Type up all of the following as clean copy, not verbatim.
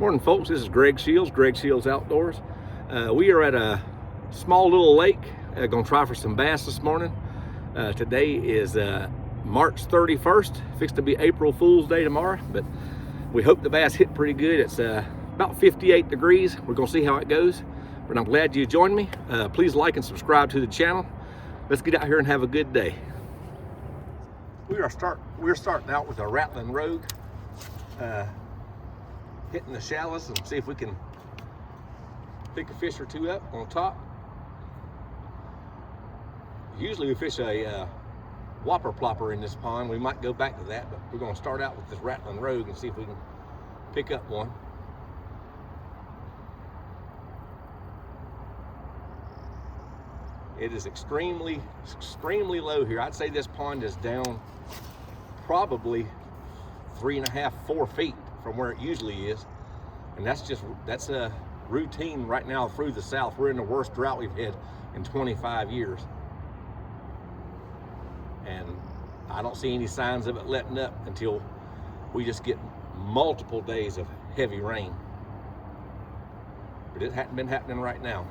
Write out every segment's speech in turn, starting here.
Morning, folks. This is Greg Shields, Greg Shields Outdoors. We are at a small little lake. Gonna try for some bass this morning. Today is March 31st. Fixed to be April Fool's Day tomorrow, but we hope the bass hit pretty good. It's about 58 degrees. We're gonna see how it goes. But I'm glad you joined me. Please like and subscribe to the channel. Let's get out here and have a good day. We're starting out with a Rattling Rogue. Hitting the shallows and see if we can pick a fish or two up on top. Usually we fish a whopper plopper in this pond. We might go back to that, but we're going to start out with this Rattling Rogue and see if we can pick up one. It is extremely low here. I'd say this pond is down probably 3.5, 4 feet from where it usually is, and that's a routine right now through the south. We're in the worst drought we've had in 25 years, and I don't see any signs of it letting up until we just get multiple days of heavy rain. But it hadn't been happening right now.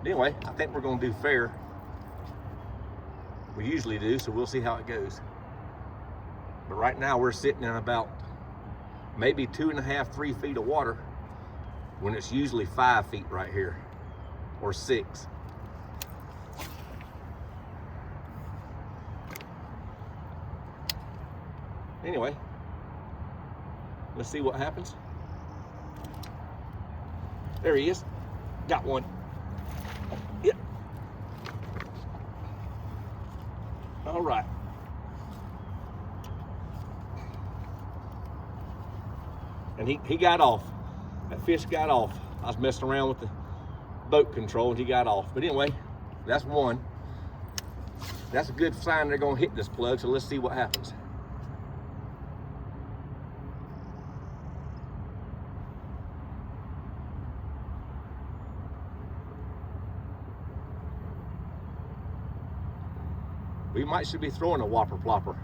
Anyway, I think we're going to do fair. We usually do, so we'll see how it goes. But right now we're sitting in about maybe 2.5, 3 feet of water when it's usually 5 feet right here, or 6. Anyway, let's see what happens. There he is. Got one. Yep. All right. And he got off. That fish got off. I was messing around with the boat control and he got off. But anyway, that's one. That's a good sign they're gonna hit this plug, so let's see what happens. We should be throwing a whopper plopper.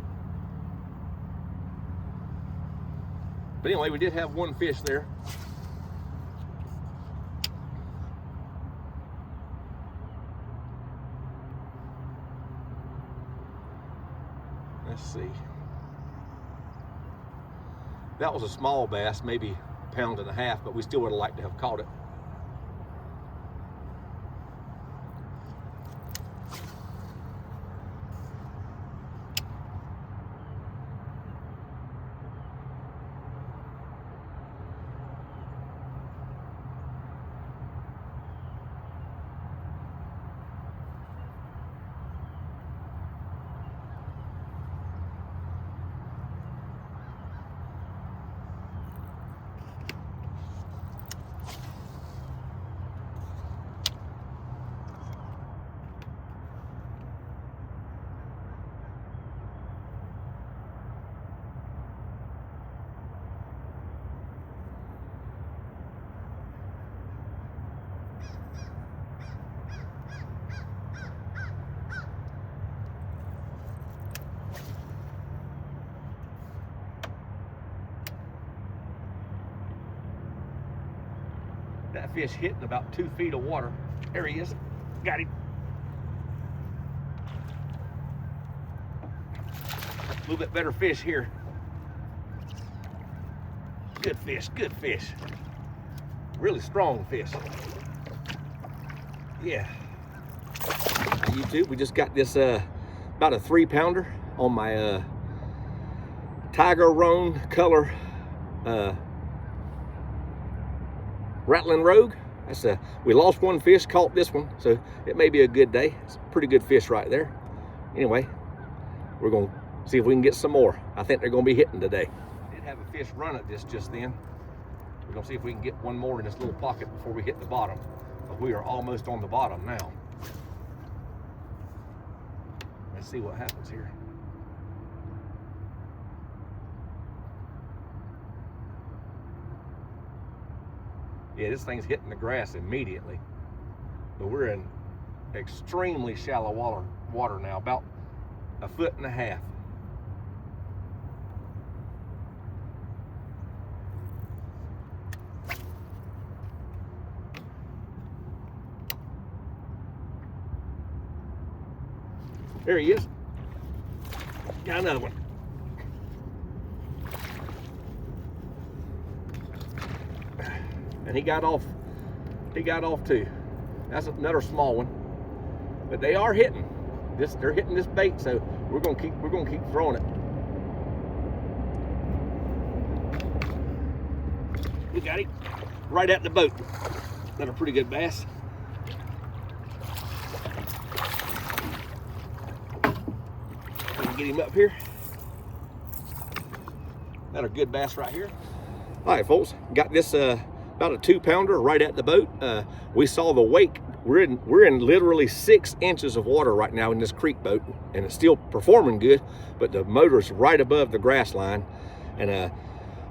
But anyway, we did have one fish there. Let's see. That was a small bass, maybe 1.5 pounds, but we still would have liked to have caught it. That fish hit in about 2 feet of water. There he is. Got him. A little bit better fish here. Good fish, good fish. Really strong fish. Yeah. YouTube, we just got this about a 3-pounder on my Tiger Roan color Rattling Rogue. We lost one fish, caught this one, so it may be a good day. It's a pretty good fish right there. Anyway, we're gonna see if we can get some more. I think they're gonna be hitting today. I did have a fish run at this just then. We're gonna see if we can get one more in this little pocket before we hit the bottom. But we are almost on the bottom now. Let's see what happens here. Yeah, this thing's hitting the grass immediately. But we're in extremely shallow water now, about 1.5 feet. There he is. Got another one. And he got off. He got off too. That's another small one. But they are hitting. They're hitting this bait, so we're gonna keep throwing it. We got him right at the boat. Another pretty good bass. Get him up here. Another good bass right here. All right, folks, got this about a 2-pounder right at the boat. We saw the wake. We're in literally 6 inches of water right now in this creek boat, and it's still performing good, but the motor's right above the grass line. And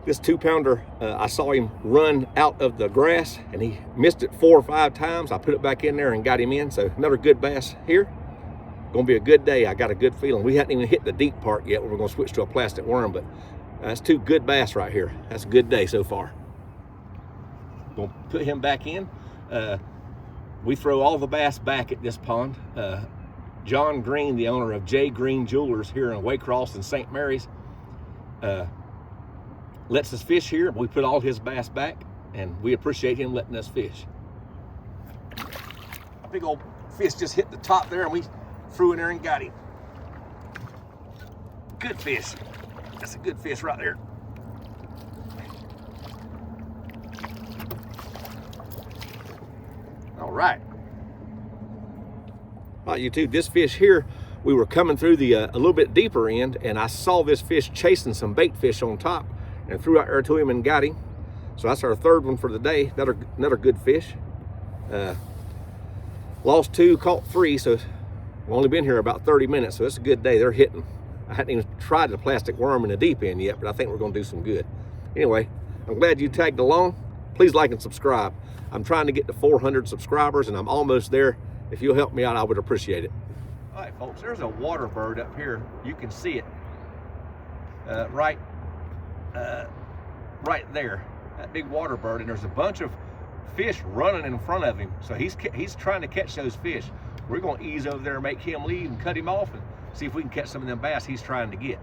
this 2-pounder, I saw him run out of the grass, and he missed it 4 or 5 times. I put it back in there and got him in. So another good bass here. Gonna be a good day. I got a good feeling. We hadn't even hit the deep part yet. We're gonna switch to a plastic worm, but that's 2 good bass right here. That's a good day so far. Gonna put him back in. We throw all the bass back at this pond. John Green, the owner of J. Green Jewelers here in Waycross and St. Mary's, lets us fish here. We put all his bass back, and we appreciate him letting us fish. A big old fish just hit the top there, and we threw in there and got him. Good fish. That's a good fish right there. All right. All right, YouTube, this fish here, we were coming through the a little bit deeper end, and I saw this fish chasing some bait fish on top, and threw out there to him and got him. So that's our 3rd one for the day. Another good fish. Lost 2, caught 3, so we've only been here about 30 minutes, so it's a good day. They're hitting. I hadn't even tried the plastic worm in the deep end yet, but I think we're gonna do some good. Anyway, I'm glad you tagged along. Please like and subscribe. I'm trying to get to 400 subscribers, and I'm almost there. If you'll help me out, I would appreciate it. All right, folks, there's a water bird up here. You can see it right there, that big water bird, and there's a bunch of fish running in front of him. So he's trying to catch those fish. We're gonna ease over there and make him leave and cut him off and see if we can catch some of them bass he's trying to get.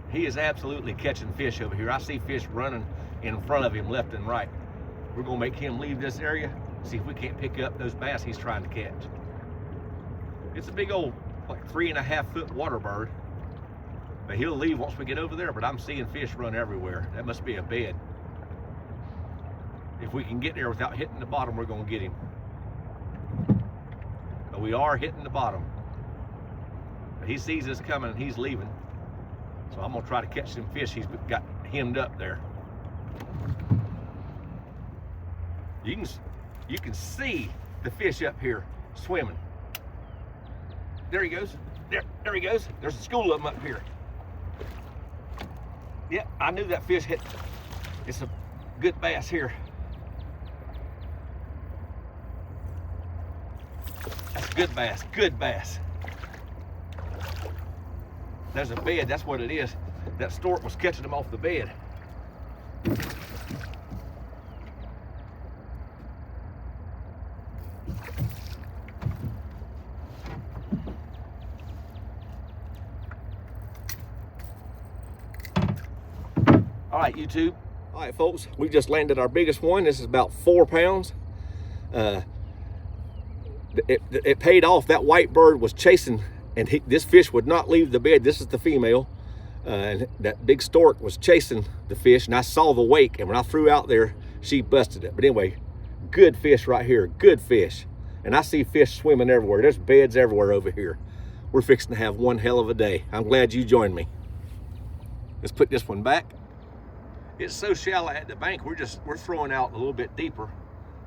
He is absolutely catching fish over here. I see fish running in front of him left and right. We're gonna make him leave this area, see if we can't pick up those bass he's trying to catch. It's a big old, like 3.5-foot water bird, but he'll leave once we get over there. But I'm seeing fish run everywhere. That must be a bed. If we can get there without hitting the bottom, we're gonna get him. But we are hitting the bottom. But he sees us coming and he's leaving. So I'm gonna try to catch some fish he's got hemmed up there. You can see the fish up here swimming. There he goes. There he goes. There's a school of them up here. Yeah, I knew that fish hit. It's a good bass here. That's a good bass, good bass. There's a bed, that's what it is. That stork was catching them off the bed. All right, YouTube. All right, folks, we just landed our biggest one. This is about 4 pounds. It paid off. That white bird was chasing, and this fish would not leave the bed. This is the female. And that big stork was chasing the fish, and I saw the wake, and when I threw out there, she busted it. But anyway, good fish right here, good fish. And I see fish swimming everywhere. There's beds everywhere over here. We're fixing to have one hell of a day. I'm glad you joined me. Let's put this one back. It's so shallow at the bank, we're throwing out a little bit deeper,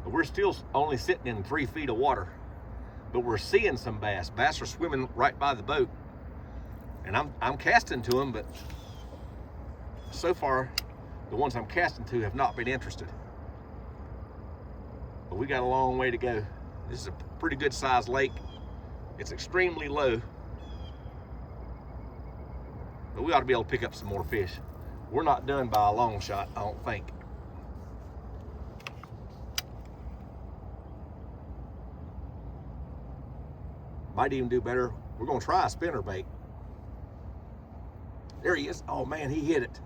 but we're still only sitting in 3 feet of water. But we're seeing some bass. Bass are swimming right by the boat, and I'm casting to them, but so far the ones I'm casting to have not been interested. But we got a long way to go. This is a pretty good sized lake. It's extremely low, but we ought to be able to pick up some more fish. We're not done by a long shot, I don't think. Might even do better. We're gonna try a spinner bait. There he is. Oh man, he hit it.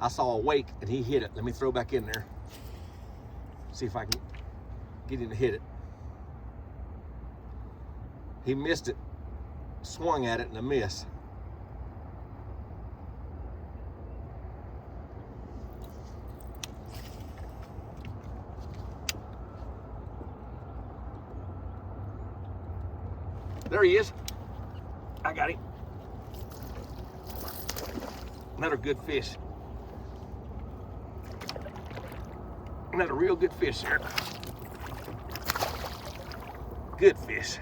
I saw a wake and he hit it. Let me throw back in there. See if I can get him to hit it. He missed it, swung at it and a miss. There he is. I got him. Another good fish. Another real good fish there. Good fish.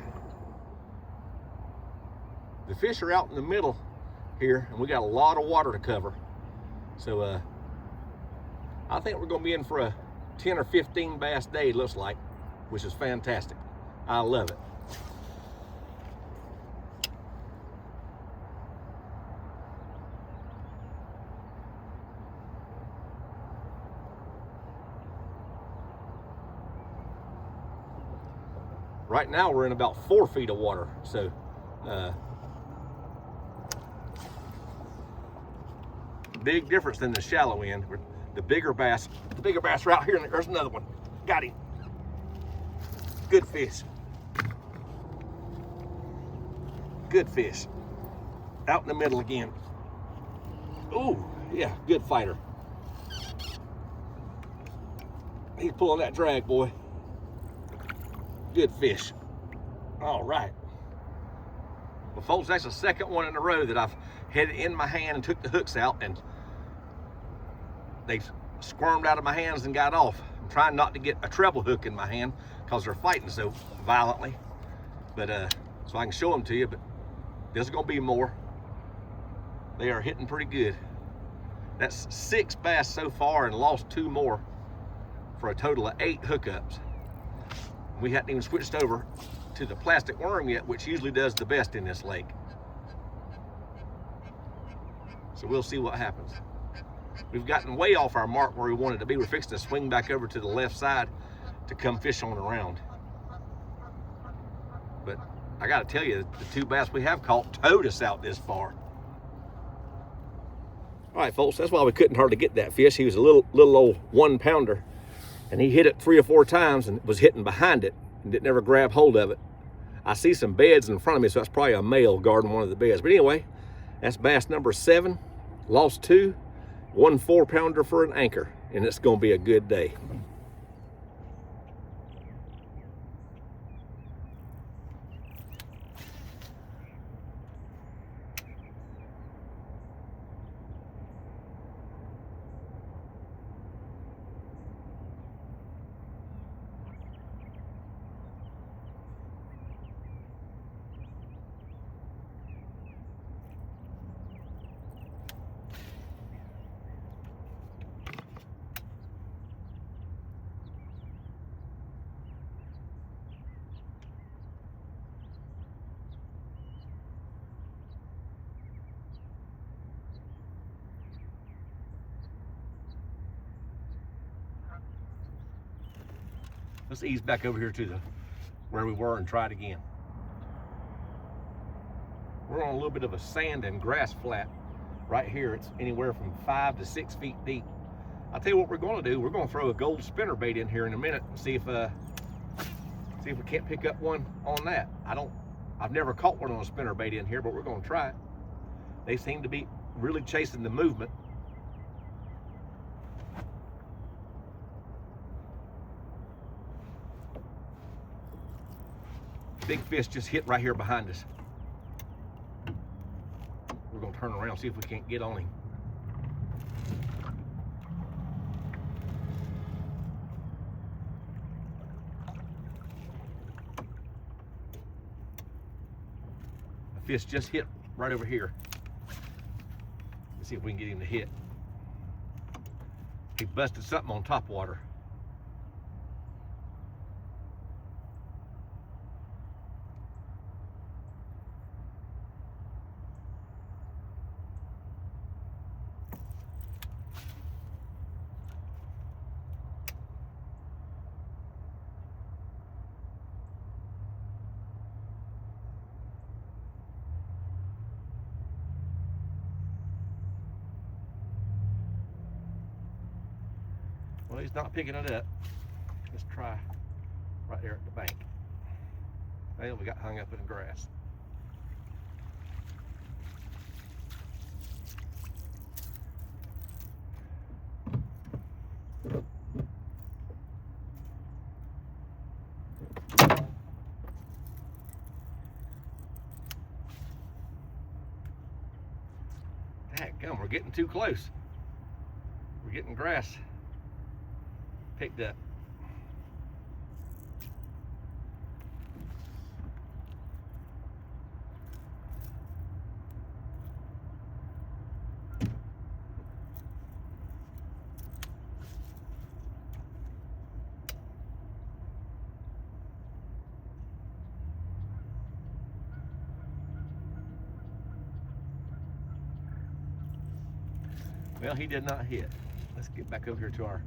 The fish are out in the middle here, and we got a lot of water to cover. So I think we're gonna be in for a 10 or 15 bass day, it looks like, which is fantastic. I love it. Right now we're in about 4 feet of water, so big difference than the shallow end. The bigger bass are out here, and there's another one. Got him. Good fish. Good fish. Out in the middle again. Ooh, yeah, good fighter. He's pulling that drag, boy. Good fish. All right. Well, folks, that's the second one in a row that I've had it in my hand and took the hooks out, and they squirmed out of my hands and got off. I'm trying not to get a treble hook in my hand because they're fighting so violently. But so I can show them to you, but there's gonna be more. They are hitting pretty good. That's 6 bass so far and lost 2 more for a total of 8 hookups. We hadn't even switched over to the plastic worm yet, which usually does the best in this lake. So we'll see what happens. We've gotten way off our mark where we wanted to be. We're fixing to swing back over to the left side to come fish on around. But I gotta tell you, the 2 bass we have caught towed us out this far. All right, folks, that's why we couldn't hardly get that fish. He was a little old 1 pounder. And he hit it 3 or 4 times and was hitting behind it and didn't ever grab hold of it. I see some beds in front of me, so that's probably a male guarding one of the beds. But anyway, that's bass number 7, lost 2, 1 4-pounder for an anchor, and it's gonna be a good day. Let's ease back over here to where we were and try it again. We're on a little bit of a sand and grass flat right here. It's anywhere from 5 to 6 feet deep. I'll tell you what we're going to do. We're going to throw a gold spinner bait in here in a minute and see if we can't pick up one on that. I've never caught one on a spinner bait in here, but we're going to try it. They seem to be really chasing the movement. Big fish just hit right here behind us. We're gonna turn around, see if we can't get on him. The fish just hit right over here. Let's see if we can get him to hit. He busted something on top water. Well, he's not picking it up. Let's try right there at the bank. Well, we got hung up in the grass. Dadgum, we're getting too close. We're getting grass picked up. Well, he did not hit. Let's get back over here to our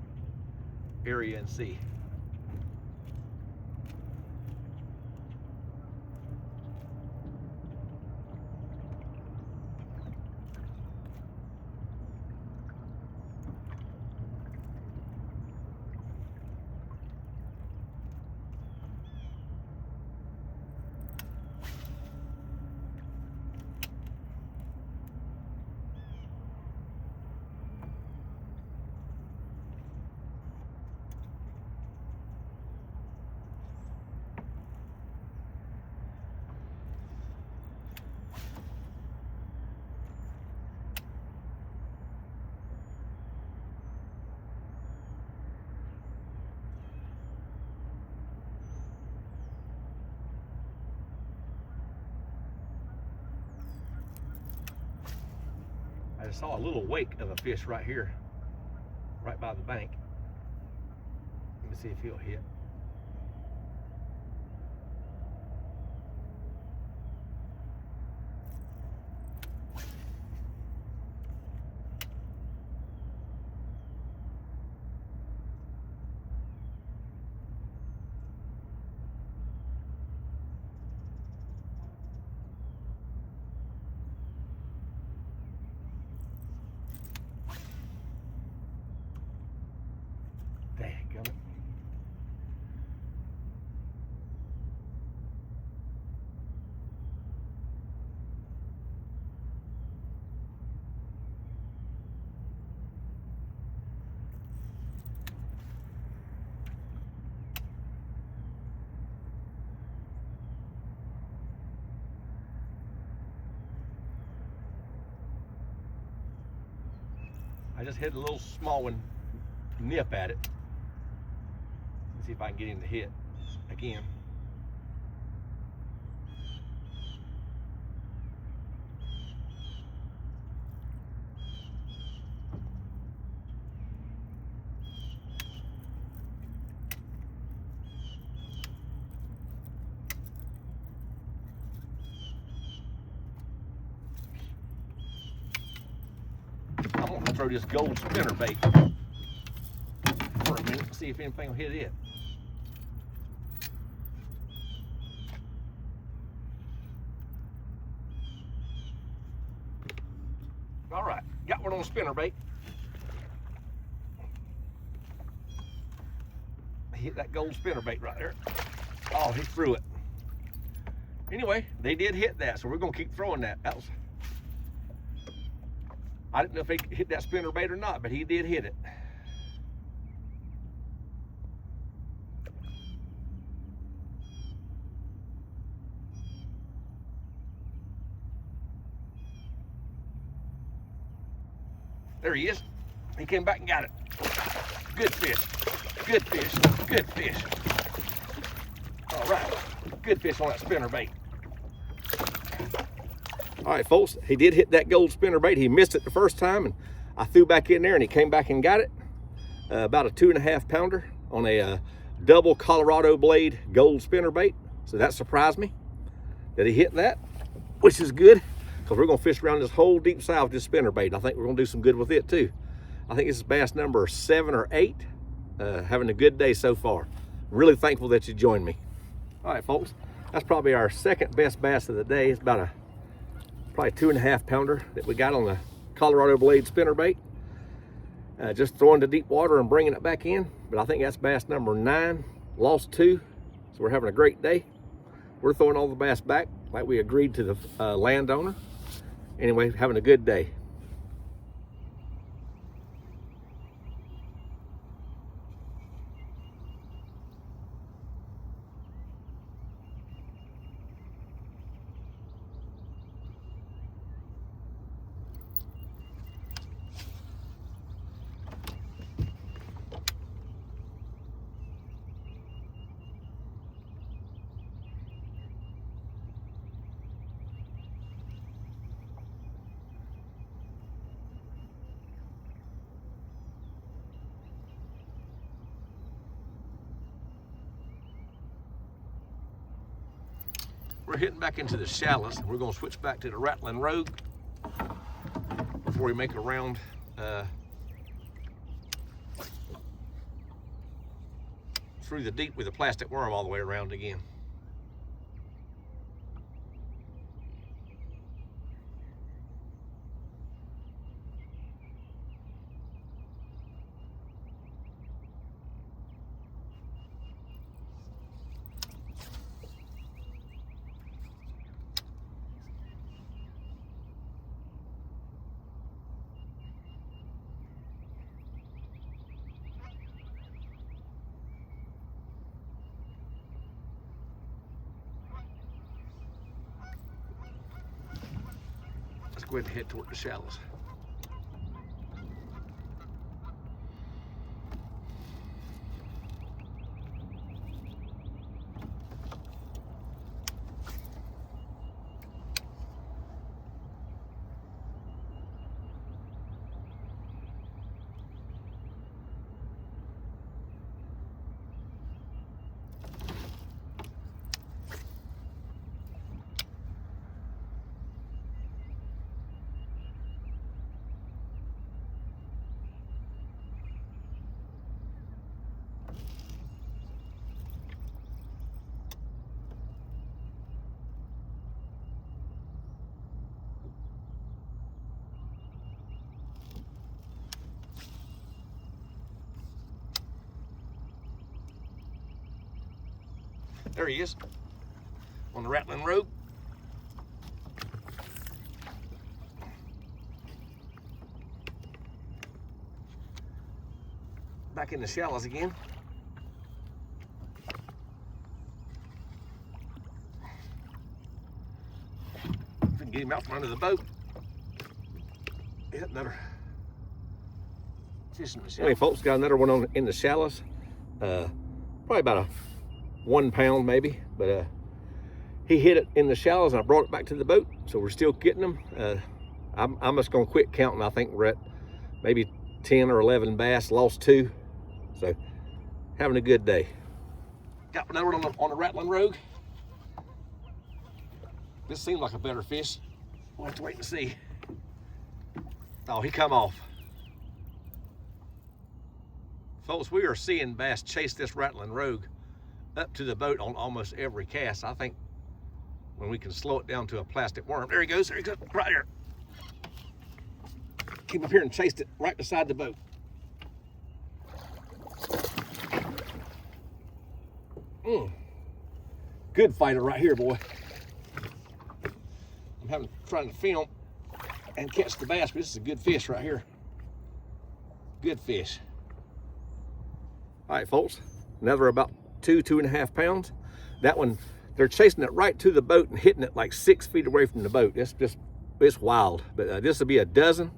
area and see. I just saw a little wake of a fish right here, right by the bank. Let me see if he'll hit. Dadgummit. I just hit a little small one, nip at it. Let's see if I can get him to hit again. I'm gonna throw this gold spinner bait for a minute, see if anything will hit it. All right, got one on the spinner bait. Hit that gold spinner bait right there. Oh, he threw it. Anyway, they did hit that, so we're gonna keep throwing that. I didn't know if he hit that spinner bait or not, but he did hit it. There he is. He came back and got it. Good fish. Good fish. Good fish. All right. Good fish on that spinner bait. All right, folks, he did hit that gold spinner bait. He missed it the first time, and I threw back in there, and he came back and got it. About a 2.5 pounder on a double Colorado blade gold spinner bait. So that surprised me that he hit that, which is good, because we're gonna fish around this whole deep south with this spinner bait. I think we're gonna do some good with it too. I think this is bass number 7 or 8. Having a good day so far. Really thankful that you joined me. All right, folks, that's probably our second best bass of the day. It's about probably 2.5 pounder that we got on the Colorado blade spinner bait. just throwing to deep water and bringing it back in. But I think that's bass number 9, lost 2. So we're having a great day. We're throwing all the bass back like we agreed to the landowner. Anyway, having a good day. We're hitting back into the shallows, and we're going to switch back to the Rattling Rogue before we make a round through the deep with a plastic worm all the way around again. Let's go ahead and head toward the shallows. There he is on the Rattling Rogue. Back in the shallows again. If we can get him out from under the boat. Yeah, another fish in the shallows. Hey folks, got another one in the shallows. Probably about a 1 pound maybe, but he hit it in the shallows and I brought it back to the boat, so we're still getting them. I'm just gonna quit counting. I think we're at maybe 10 or 11 bass, lost 2, so having a good day. Got another one on the Rattling Rogue. This seemed like a better fish. We'll have to wait and see. Oh, he come off. Folks, we are seeing bass chase this Rattling Rogue up to the boat on almost every cast. I think when we can slow it down to a plastic worm. There he goes, right here. Came up here and chased it right beside the boat. Good fighter right here, boy. I'm trying to film and catch the bass, but this is a good fish right here. Good fish. All right, folks, another about 2.5 pounds. That one, they're chasing it right to the boat and hitting it like 6 feet away from the boat. It's wild. But this will be a dozen.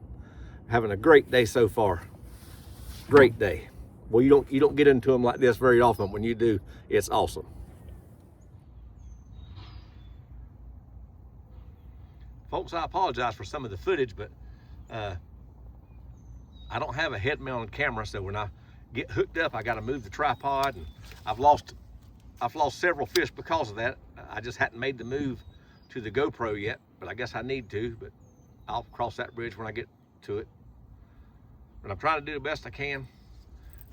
Having a great day so far. Great day. Well, you don't get into them like this very often. When you do, it's awesome. Folks, I apologize for some of the footage, but I don't have a head-mounted camera, so when I get hooked up, I got to move the tripod, and I've lost several fish because of that. I just hadn't made the move to the GoPro yet, but I guess I need to. But I'll cross that bridge when I get to it. But I'm trying to do the best I can.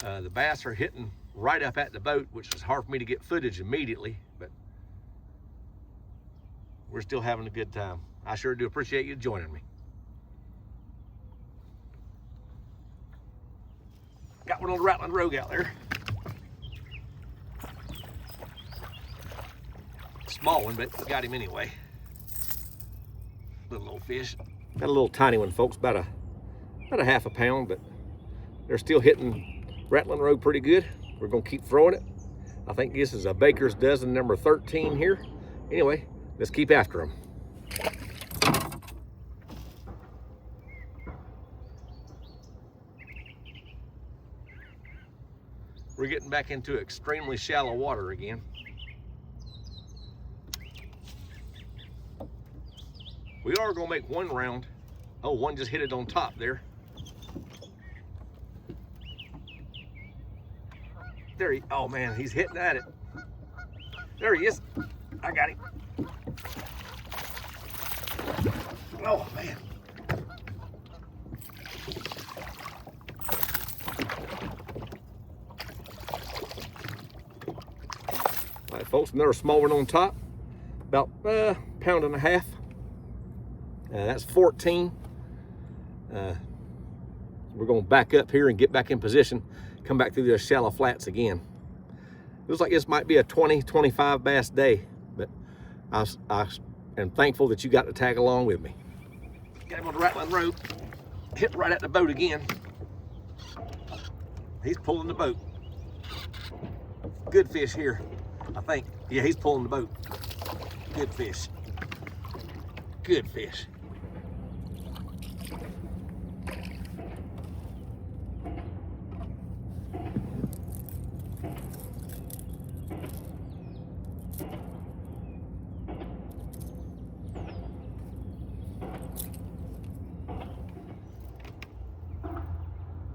The bass are hitting right up at the boat, which is hard for me to get footage immediately, but we're still having a good time. I sure do appreciate you joining me. Got one on the Rattling Rogue out there. Small one, but we got him anyway. Little old fish. Got a little tiny one, folks, about a half a pound, but they're still hitting Rattling Rogue pretty good. We're gonna keep throwing it. I think this is a Baker's Dozen number 13 here. Anyway, let's keep after them. We're getting back into extremely shallow water again. We are gonna make one round. Oh, one just hit it on top there. There he, oh man, he's hitting at it. There he is. I got him. Oh man. All right, folks, another small one on top. About a pound and a half. That's 14. We're going to back up here and get back in position, come back through those shallow flats again. Looks like this might be a 20-25 bass day, but I am thankful that you got to tag along with me. Got him on the Rattling Rogue. Hit right at the boat again. He's pulling the boat. Good fish here, I think. Yeah, he's pulling the boat. Good fish. Good fish.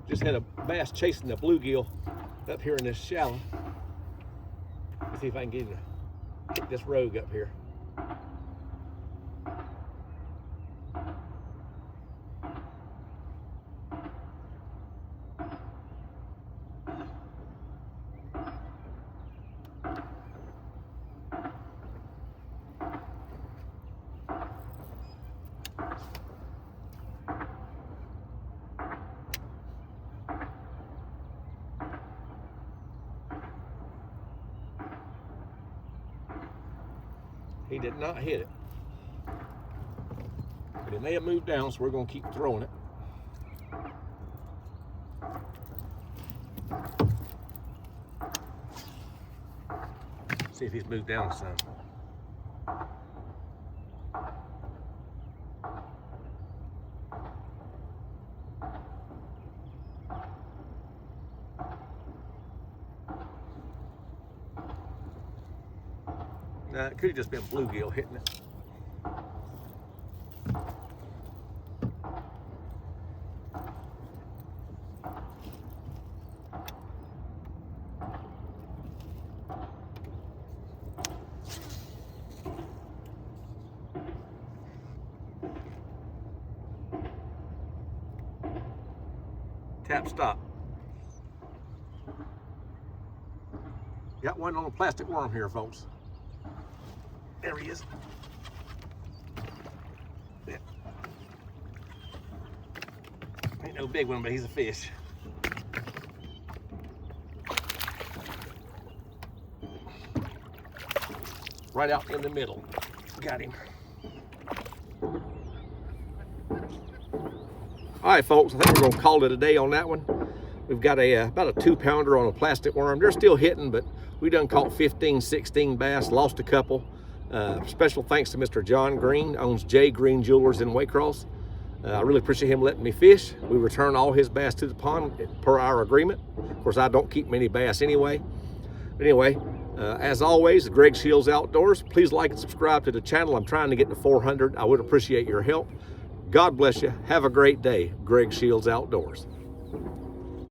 Just had a bass chasing the bluegill up here in this shallow. Let's see if I can get this rogue up here. He did not hit it, but it may have moved down, so we're going to keep throwing it. See if he's moved down some. It could have just been bluegill hitting it. Tap stop. Got one on a plastic worm here, folks. There he is. Yeah. Ain't no big one, but he's a fish. Right out in the middle. Got him. All right, folks, I think we're gonna call it a day on that one. We've got about a 2-pounder on a plastic worm. They're still hitting, but we done caught 15, 16 bass, lost a couple. Special thanks to Mr. John Green, owns J Green Jewelers in Waycross. I really appreciate him letting me fish. We return all his bass to the pond per our agreement. Of course, I don't keep many bass anyway. But anyway, as always, Greg Shields Outdoors. Please like and subscribe to the channel. I'm trying to get to 400. I would appreciate your help. God bless you. Have a great day. Greg Shields Outdoors.